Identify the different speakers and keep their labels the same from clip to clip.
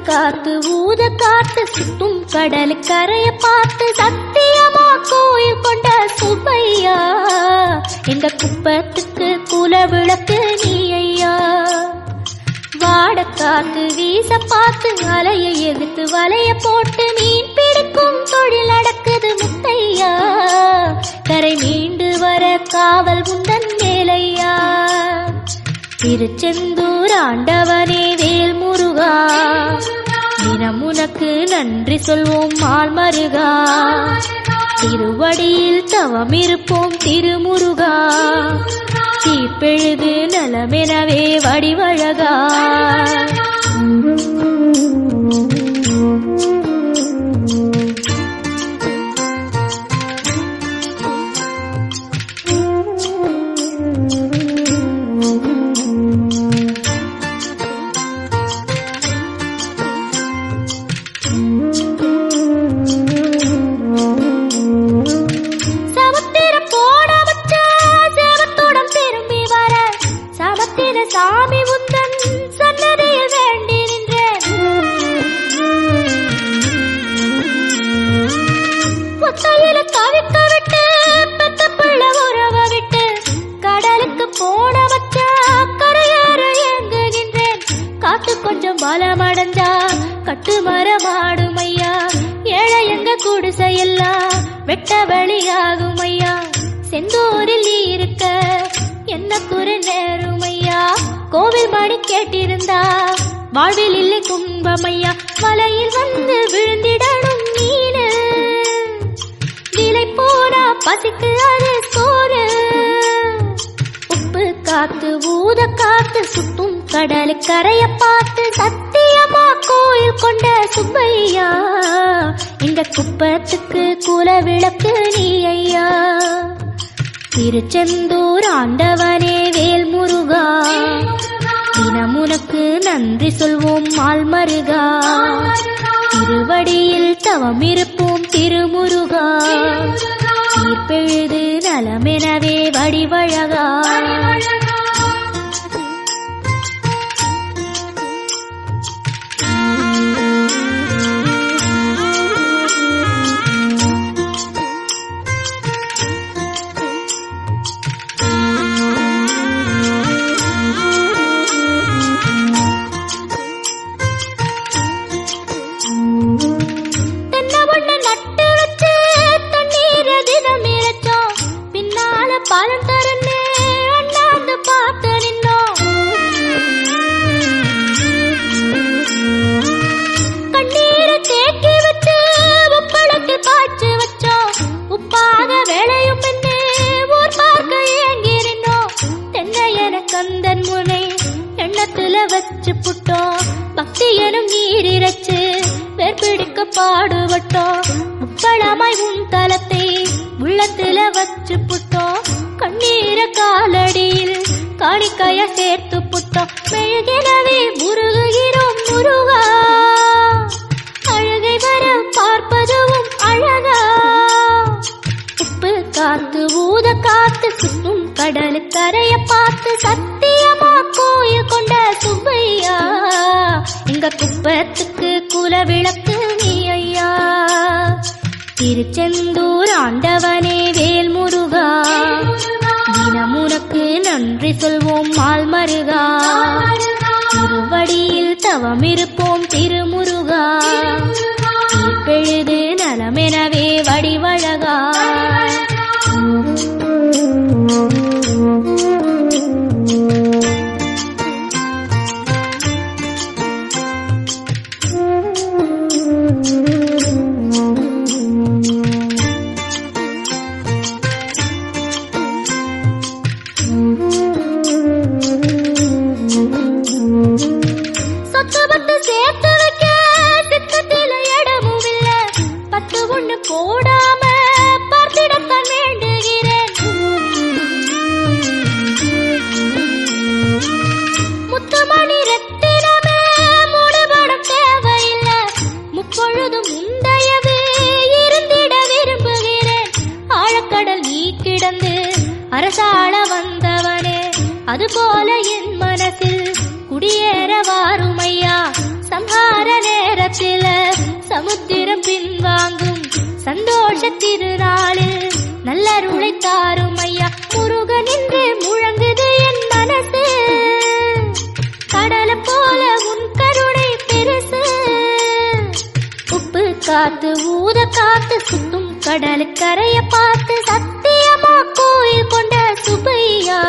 Speaker 1: காத்து ஊத காத்து சுத்தும் கடல் கரைய பார்த்து சத்தியமா கோயில் கொண்ட சுப்பையா இந்த குப்பத்துக்கு குல விளக்கு நீ ஐயா. வாட காத்து வீச பார்த்து அலையை எதிர்த்து வலைய போட்டு மீன் பிடிக்கும் தொழில் நடக்குது முத்தையா. கரை மீண்டு வர காவல் முந்தன் மேலையா. திருச்செந்தூர் ஆண்டவனே வேல் முருகா தினம் உனக்கு நன்றி சொல்வோம் மால் மருகா. திருவடியில் தவம் இருப்போம் திருமுருகா. தீப்பெழுது நலமெனவே வடிவழகா. சாமி உந்தன் சன்னதியில் வேண்டி நின்றேன். ஒத்தையில தவிக்க விட்டு பெத்த பிள்ளை உறவ விட்டு கடலுக்கு போட வச்சா கரையேற ஏங்குகின்றேன். காத்து கொஞ்சம் பலமடைஞ்சா கட்டு மரமாடும் ஐயா. ஏழை எங்க குடிசையெல்லாம் வெட்ட வெளியாகும் ஐயா. செந்தூரில் நீ இருக்க என்ன குறை நேரும் ஐயா. கோவில் மணி கேட்டிருந்தா வாழ்வில் இல்லை துன்பமையா. வலையில் வந்து விழுந்திடணும் மீனு விலை போனா பசிக்கு அது சோறு. உப்பு காத்து ஊத காத்து சுத்தும் கடல் கரைய பார்த்து சத்தியமா கோயில் கொண்ட சுப்பையா இந்த குப்பத்துக்கு குல விளக்கு நீ ஐயா. திருச்செந்தூர் ஆண்டவனே வேல் முருகா தினம் உனக்கு நன்றி சொல்வோம் மால் மருகா. திருவடியில் தவம் இருப்போம் திருமுருகா. தீப்பெழுது நலமெனவே வடிவழகா. பாலம் தரனே அண்ணாந்து பார்த்து நின்னோம். கண்ணீரை தேக்கி வச்சு உப்பளத்து காய்ச்சி வச்சோம். உப்பாக வேலையும் பின்னே ஊர் பார்க்க ஏங்கி நின்னோம். தென்னை என கந்தன் முனை எண்ணத்துல வச்சு புட்டோம். பக்தி எனும் நீரிரச்சு வேர்பிடிக்க பாடுபட்டோம். உப்பளமாய் உன் தலத்தை உள்ளத்துல வச்சு புட்டோம். கண்ணீர காலடியில் காணிக்கைய சேர்த்து புட்டோம். மெழுகினவே முருகுகிறோம் முருகா. அழுகை வர பார்ப்பதுவும் அழகா. உப்பு காத்து ஊத காத்து சுத்தும் கடல் கரைய பார்த்து சத்தியமா கோயில் கொண்ட சுப்பையா இங்க குப்பத்துக்கு குல விளக்கு நீ ஐயா. திருச்செந்தூர் ஆண்டவனே வேல் முருகா தினம் உனக்கு நன்றி சொல்வோம் மால் மருகா. திருவடியில் தவம் இருப்போம் திருமுருகா. தீப்பெழுது நலமெனவே வடிவழகா. அதுபோல என் மனசில் குடியேற வாருமையா. சம்ஹார நேரத்தில சமுத்திரம் பின்வாங்கும் சந்தோஷ திருநாளில் நல்லருளை தாருமையா. முருகன் என்று முழங்குது என் மனசு, கடலை போல உன் கருணை பெருசு. உப்பு காத்து ஊத காத்து சுத்தும் கடலுக்கரைய பார்த்து சத்தியமா கோயில் கொண்ட சுப்பையா.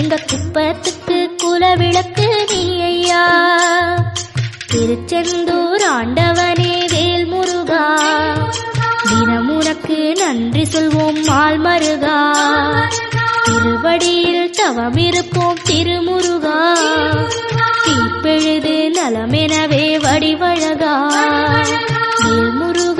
Speaker 1: எங்க குப்பத்துக்கு குலவிளக்கு நீ ஐயா. திருச்செந்தூர் ஆண்டவனே வேல் முருகா, தினம் உனக்கு நன்றி சொல்வோம் மால் மருகா. திருவடியில் தவமிருப்போம் திருமுருகா, தீப்பெழுது நலமெனவே வடிவழகா. வேல் முருகா